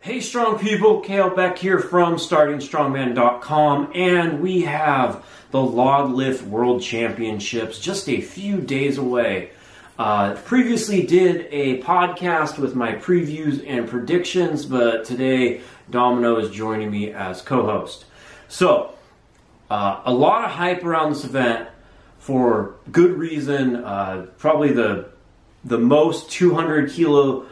Hey strong people, Beck here from StartingStrongman.com, and we have the Log Lift World Championships just a few days away. Previously did a podcast with my previews and predictions, but today Domino is joining me as co-host. So, a lot of hype around this event for good reason. Probably the most 200 kilo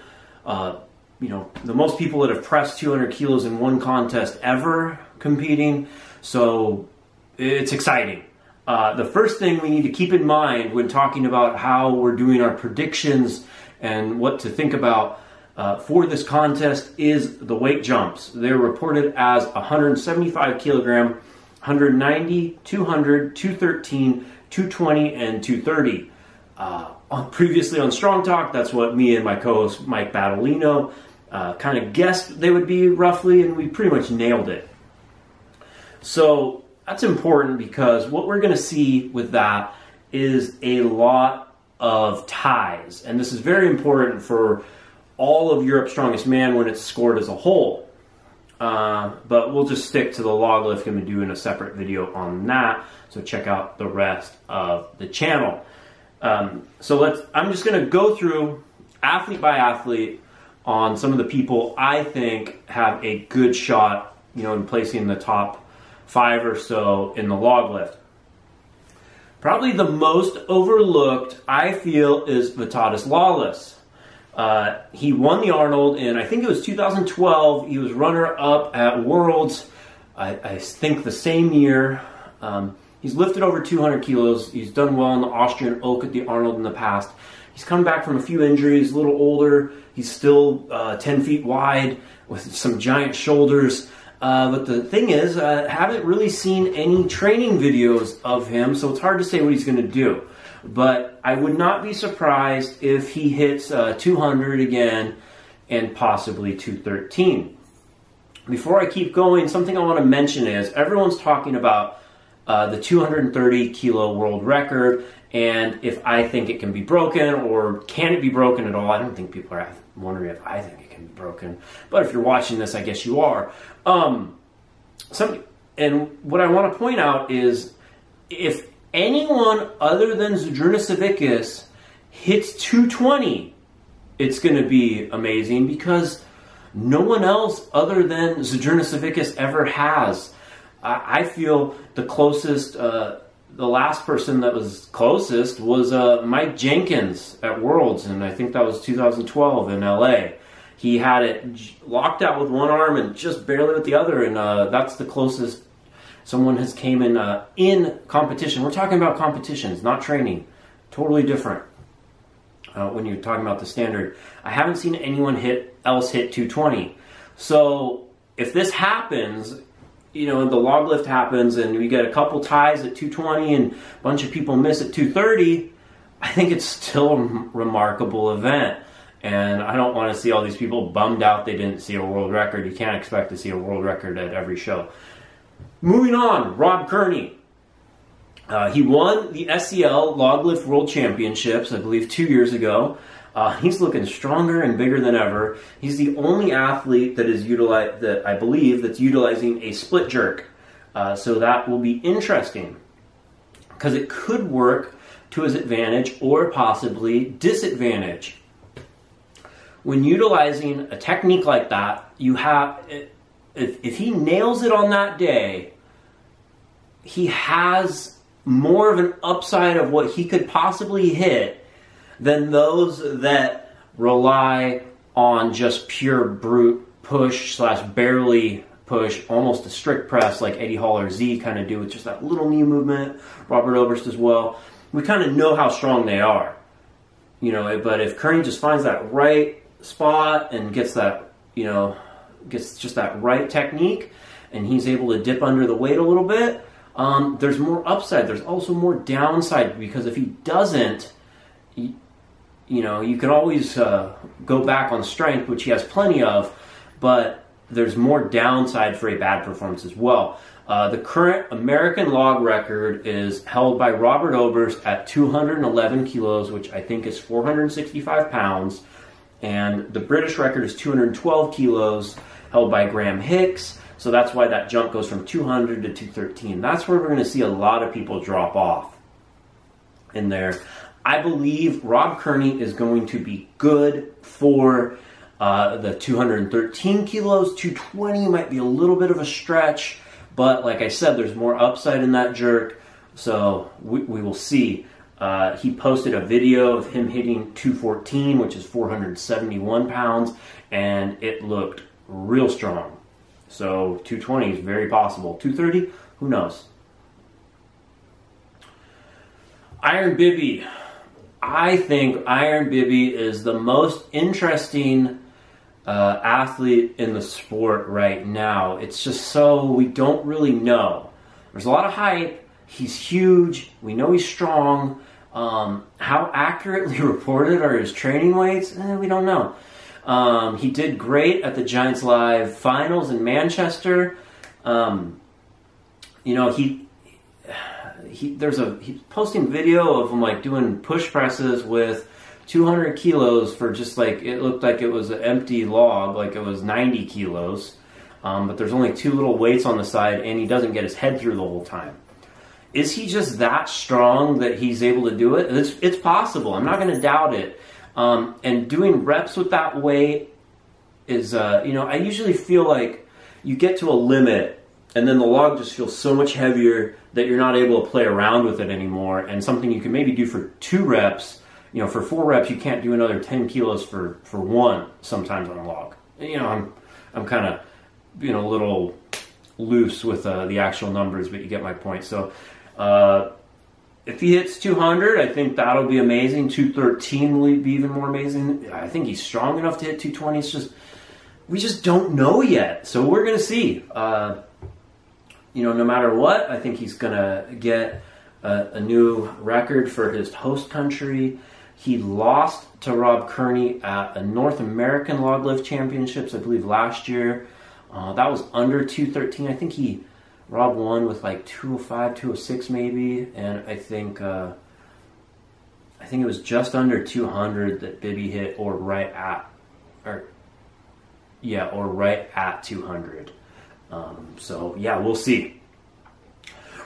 the most people that have pressed 200 kilos in one contest ever competing, so it's exciting. The first thing we need to keep in mind when talking about how we're doing our predictions and what to think about for this contest is the weight jumps. They're reported as 175 kilogram, 190, 200, 213, 220, and 230. Previously on Strong Talk, that's what me and my co-host Mike Battolino kind of guessed they would be roughly, and we pretty much nailed it. So that's important because what we're going to see with that is a lot of ties, and this is very important for all of Europe's Strongest Man when it's scored as a whole. But we'll just stick to the log lift and be doing a separate video on that, so check out the rest of the channel. I'm just going to go through athlete by athlete on some of the people I think have a good shot, in placing the top 5 or so in the log lift. Probably the most overlooked, I feel, is Vittatus Wallace. He won the Arnold in, I think it was 2012. He was runner-up at Worlds, I think the same year. He's lifted over 200 kilos. He's done well in the Austrian Oak at the Arnold in the past. He's come back from a few injuries, a little older. He's still 10 feet wide with some giant shoulders. But the thing is, I haven't really seen any training videos of him, so it's hard to say what he's going to do. But I would not be surprised if he hits 200 again and possibly 213. Before I keep going, something I want to mention is everyone's talking about the 230 kilo world record, and if I think it can be broken or can it be broken at all. I don't think people are wondering if I think it can be broken, but if you're watching this, I guess you are. And what I want to point out is if anyone other than Zydrunas hits 220, it's going to be amazing because no one else other than Zydrunas ever has. I feel the closest, the last person that was closest was Mike Jenkins at Worlds, and I think that was 2012 in LA. He had it locked out with one arm and just barely with the other, and that's the closest someone has came in competition. We're talking about competitions, not training. Totally different when you're talking about the standard. I haven't seen anyone else hit 220. So if this happens, the log lift happens and we get a couple ties at 220 and a bunch of people miss at 230, I think it's still a remarkable event. And I don't want to see all these people bummed out they didn't see a world record. You can't expect to see a world record at every show. Moving on, Rob Kearney. He won the SCL Log Lift World Championships, I believe 2 years ago. He's looking stronger and bigger than ever. He's the only athlete that I believe that's utilizing a split jerk. So that will be interesting because it could work to his advantage or possibly disadvantage. When utilizing a technique like that, if he nails it on that day, he has more of an upside of what he could possibly hit than those that rely on just pure brute push / barely push, almost a strict press like Eddie Hall or Z kind of do with just that little knee movement. Robert Oberst as well. We kind of know how strong they are, but if Kearney just finds that right spot and gets that, gets just that right technique, and he's able to dip under the weight a little bit, there's more upside. There's also more downside because if he doesn't, you can always go back on strength, which he has plenty of, but there's more downside for a bad performance as well. The current American log record is held by Robert Oberst at 211 kilos, which I think is 465 pounds. And the British record is 212 kilos, held by Graham Hicks. So that's why that jump goes from 200 to 213. That's where we're going to see a lot of people drop off in there. I believe Rob Kearney is going to be good for the 213 kilos. 220 might be a little bit of a stretch, but like I said, there's more upside in that jerk, so we will see. He posted a video of him hitting 214, which is 471 pounds, and it looked real strong. So 220 is very possible. 230, who knows? Iron Bibby. I think Iron Bibby is the most interesting athlete in the sport right now. It's just so we don't really know. There's a lot of hype. He's huge. We know he's strong. How accurately reported are his training weights? We don't know. He did great at the Giants Live finals in Manchester. He's posting video of him like doing push presses with 200 kilos for just like, it looked like it was an empty log, like it was 90 kilos. But there's only two little weights on the side, and he doesn't get his head through the whole time. Is he just that strong that he's able to do it? It's possible. I'm not going to doubt it. And doing reps with that weight is, I usually feel like you get to a limit and then the log just feels so much heavier that you're not able to play around with it anymore. And something you can maybe do for 2 reps, for 4 reps, you can't do another 10 kilos for 1 sometimes on a log. I'm kind of being a little loose with the actual numbers, but you get my point. So if he hits 200, I think that'll be amazing. 213 will be even more amazing. I think he's strong enough to hit 220. It's just, we just don't know yet. So we're going to see. No matter what, I think he's going to get a new record for his host country. He lost to Rob Kearney at a North American Log Lift Championships, I believe, last year. That was under 213. I think Rob won with like 205, 206 maybe, and I think it was just under 200 that Bibby hit, or right at 200. We'll see.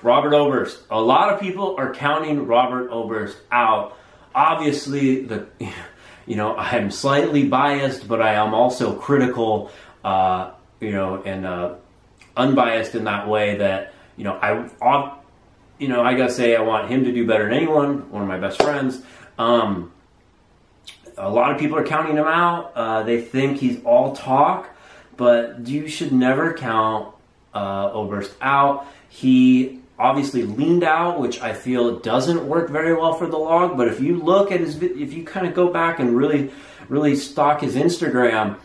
Robert Oberst. A lot of people are counting Robert Oberst out. Obviously, I'm slightly biased, but I am also critical, and unbiased in that way that, I gotta say I want him to do better than anyone, one of my best friends. A lot of people are counting him out. They think he's all talk, but you should never count Oberst out. He obviously leaned out, which I feel doesn't work very well for the log, but if you look at if you kind of go back and really, really stalk his Instagram,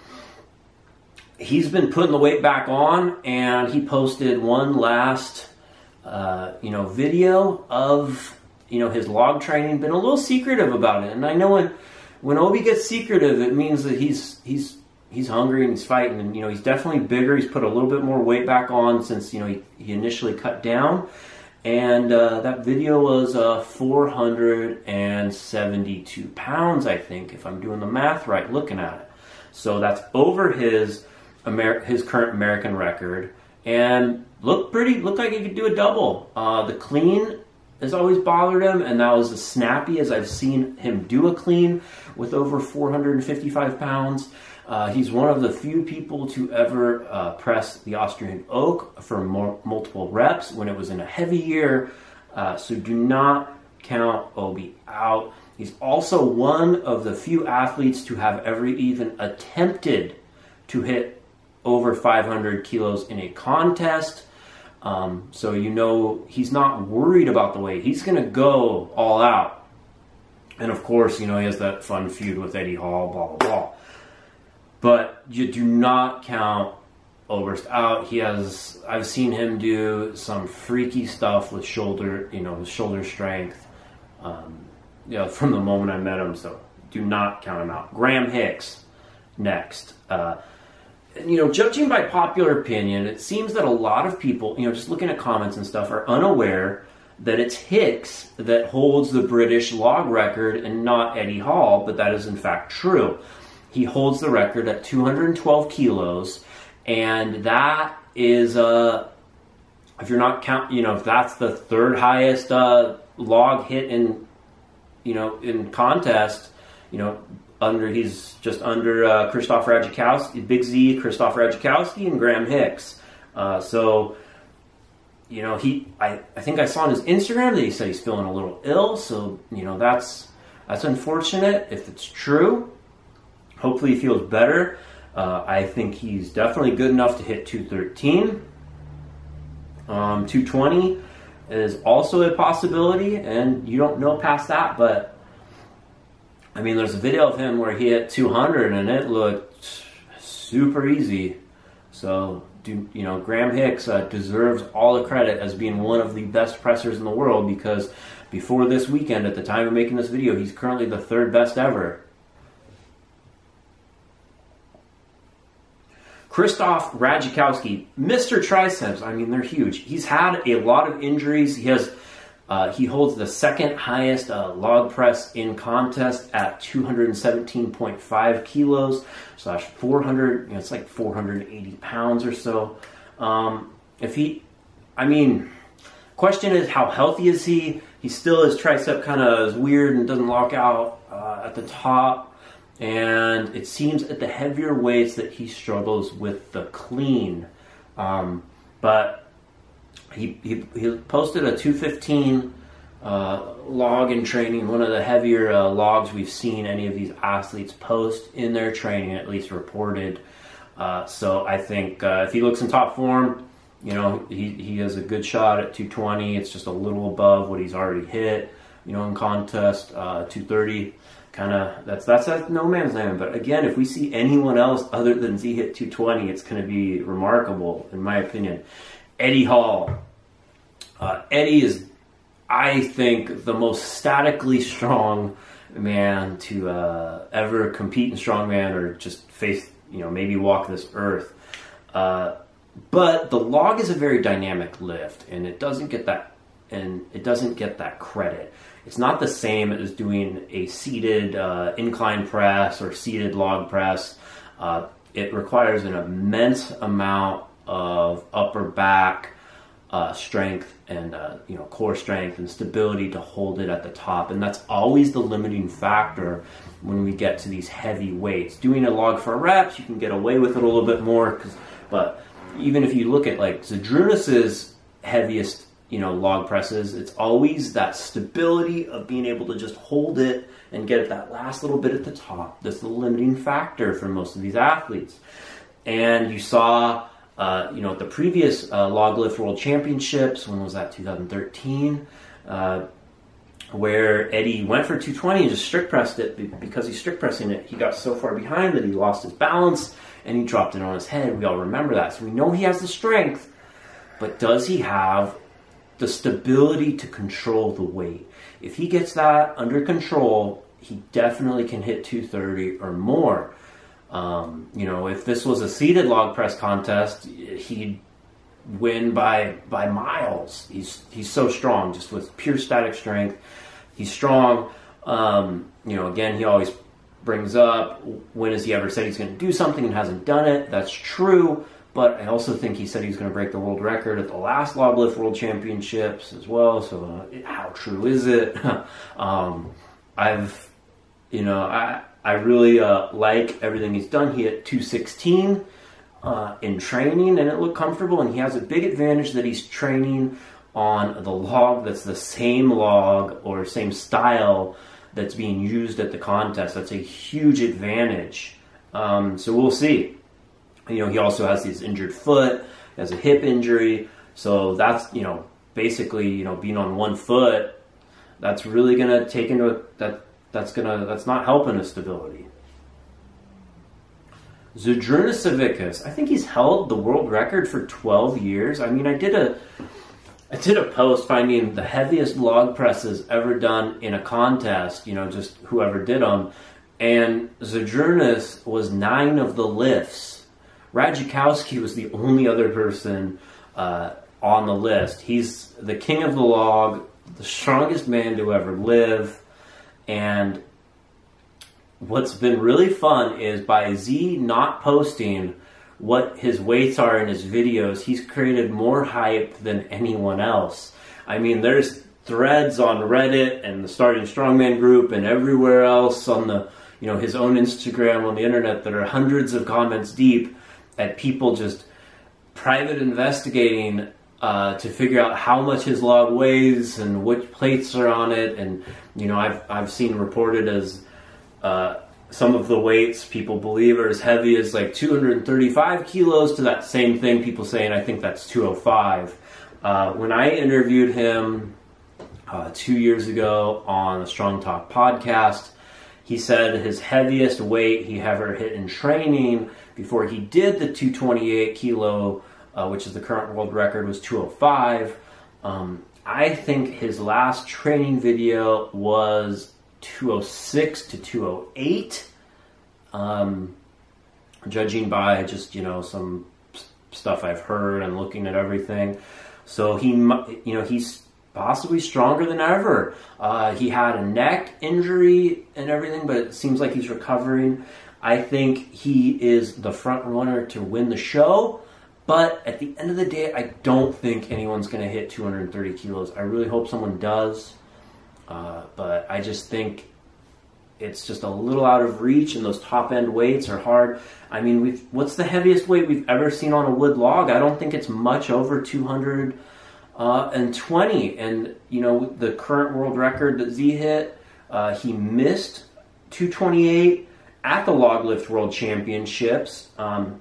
he's been putting the weight back on, and he posted one last, video of, his log training. Been a little secretive about it, and I know when Obi gets secretive, it means that he's hungry and he's fighting, and he's definitely bigger. He's put a little bit more weight back on since he initially cut down, and that video was 472 pounds, I think, if I'm doing the math right, looking at it. So that's over his current American record, and looked like he could do a double. The clean has always bothered him, and that was as snappy as I've seen him do a clean with over 455 pounds. He's one of the few people to ever press the Austrian oak for multiple reps when it was in a heavy year, so do not count Obi out. He's also one of the few athletes to have ever even attempted to hit over 500 kilos in a contest. So he's not worried about the weight. He's going to go all out. And of course, he has that fun feud with Eddie Hall, blah, blah, blah. But you do not count Oberst out. I've seen him do some freaky stuff with shoulder strength, from the moment I met him. So do not count him out. Graham Hicks, next. Judging by popular opinion, it seems that a lot of people, just looking at comments and stuff, are unaware that it's Hicks that holds the British log record and not Eddie Hall, but that is in fact true. he holds the record at 212 kilos, and that is if you're not if that's the third highest log hit in in contest, he's just under Christoph Reggie Kowski, Big Z, Christoph Reggie Kowski, and Graham Hicks. So I think I saw on his Instagram that he said he's feeling a little ill. So that's unfortunate if it's true. Hopefully he feels better. I think he's definitely good enough to hit 213. 220 is also a possibility, and you don't know past that, but I mean, there's a video of him where he hit 200 and it looked super easy. So, Graham Hicks deserves all the credit as being one of the best pressers in the world, because before this weekend, at the time of making this video, he's currently the third best ever. Christoph Reggie Kowski, Mr. Triceps. I mean, they're huge. He's had a lot of injuries. He holds the second highest log press in contest at 217.5 kilos / 400. It's like 480 pounds or so. Question is, how healthy is he? He still, his tricep kind of is weird and doesn't lock out at the top. And it seems at the heavier weights that he struggles with the clean. But he posted a 215 log in training, one of the heavier logs we've seen any of these athletes post in their training, at least reported. So I think if he looks in top form, he has a good shot at 220. It's just a little above what he's already hit, in contest. 230. That's a no man's land. But again, if we see anyone else other than Z hit 220, it's going to be remarkable, in my opinion. Eddie Hall. Eddie is, I think, the most statically strong man to ever compete in strongman or just face, maybe walk this earth. But the log is a very dynamic lift, and it doesn't get that credit. It's not the same as doing a seated incline press or seated log press. It requires an immense amount of upper back strength and core strength and stability to hold it at the top, and that's always the limiting factor when we get to these heavy weights. Doing a log for reps, you can get away with it a little bit more, but even if you look at like Zydrunas' heaviest log presses, it's always that stability of being able to just hold it and get it that last little bit at the top. That's the limiting factor for most of these athletes. And you saw, at the previous log lift world championships, when was that, 2013, where Eddie went for 220 and just strict pressed it. Because he's strict pressing it, he got so far behind that he lost his balance and he dropped it on his head. We all remember that. So we know he has the strength, but does he have the stability to control the weight? If he gets that under control, he definitely can hit 230 or more. If this was a seated log press contest, he'd win by miles. He's so strong, just with pure static strength. He's strong. Again, he always brings up, when has he ever said he's going to do something and hasn't done it? That's true. But I also think he said he was going to break the world record at the last log lift world championships as well. So how true is it? I really like everything he's done. He hit 216 in training, and it looked comfortable. And he has a big advantage that he's training on the log that's the same log or same style that's being used at the contest. That's a huge advantage. So we'll see. He also has his injured foot, he has a hip injury, so that's, basically, being on one foot, that's really going to take into that's not helping his stability. Zydrunas, I think he's held the world record for 12 years. I mean, I did a post finding the heaviest log presses ever done in a contest, just whoever did them, and Zydrunas was 9 of the lifts. Reggie Kowski was the only other person on the list. He's the king of the log, the strongest man to ever live. And what's been really fun is by Z not posting what his weights are in his videos, he's created more hype than anyone else. I mean, there's threads on Reddit and the Starting Strongman group and everywhere else on the, his own Instagram on the internet that are hundreds of comments deep at people just private investigating to figure out how much his log weighs and which plates are on it. And, I've seen reported as some of the weights people believe are as heavy as like 235 kilos to that same thing people saying, I think that's 205. When I interviewed him 2 years ago on the Strong Talk podcast, he said his heaviest weight he ever hit in training before he did the 228 kilo, which is the current world record, was 205. I think his last training video was 206 to 208, judging by just, some stuff I've heard and looking at everything. So he's possibly stronger than ever. He had a neck injury and everything, but it seems like he's recovering. I think he is the front runner to win the show, but at the end of the day, I don't think anyone's going to hit 230 kilos. I really hope someone does, but I just think it's just a little out of reach, and those top-end weights are hard. I mean, what's the heaviest weight we've ever seen on a wood log? I don't think it's much over 220. And, the current world record that Z hit, he missed 228 at the Log Lift World Championships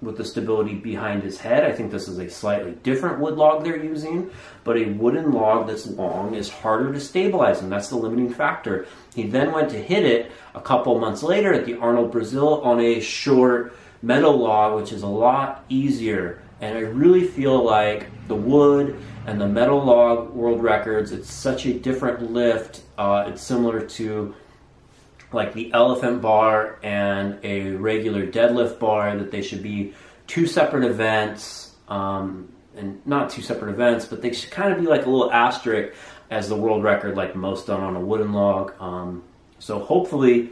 with the stability behind his head. I think this is a slightly different wood log they're using, but a wooden log that's long is harder to stabilize, and that's the limiting factor. He then went to hit it a couple months later at the Arnold Brazil on a short metal log, which is a lot easier. And I really feel like the wood and the metal log world records, it's such a different lift. It's similar to like the elephant bar and a regular deadlift bar, that they should be two separate events, and not two separate events, but they should kind of be like a little asterisk as the world record, like most done on a wooden log. So hopefully,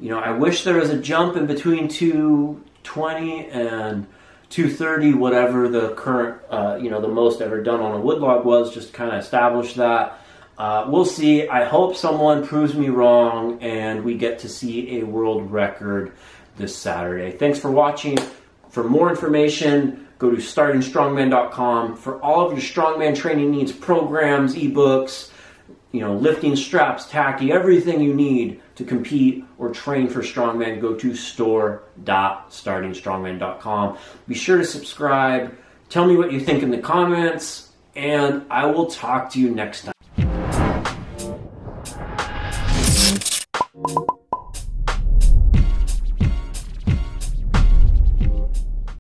I wish there was a jump in between 220 and 230, whatever the current, the most ever done on a wood log was, just to kind of establish that. We'll see. I hope someone proves me wrong and we get to see a world record this Saturday. Thanks for watching. For more information, go to startingstrongman.com. For all of your strongman training needs, programs, ebooks, lifting straps, tacky, everything you need to compete or train for strongman, go to store.startingstrongman.com. Be sure to subscribe. Tell me what you think in the comments, and I will talk to you next time.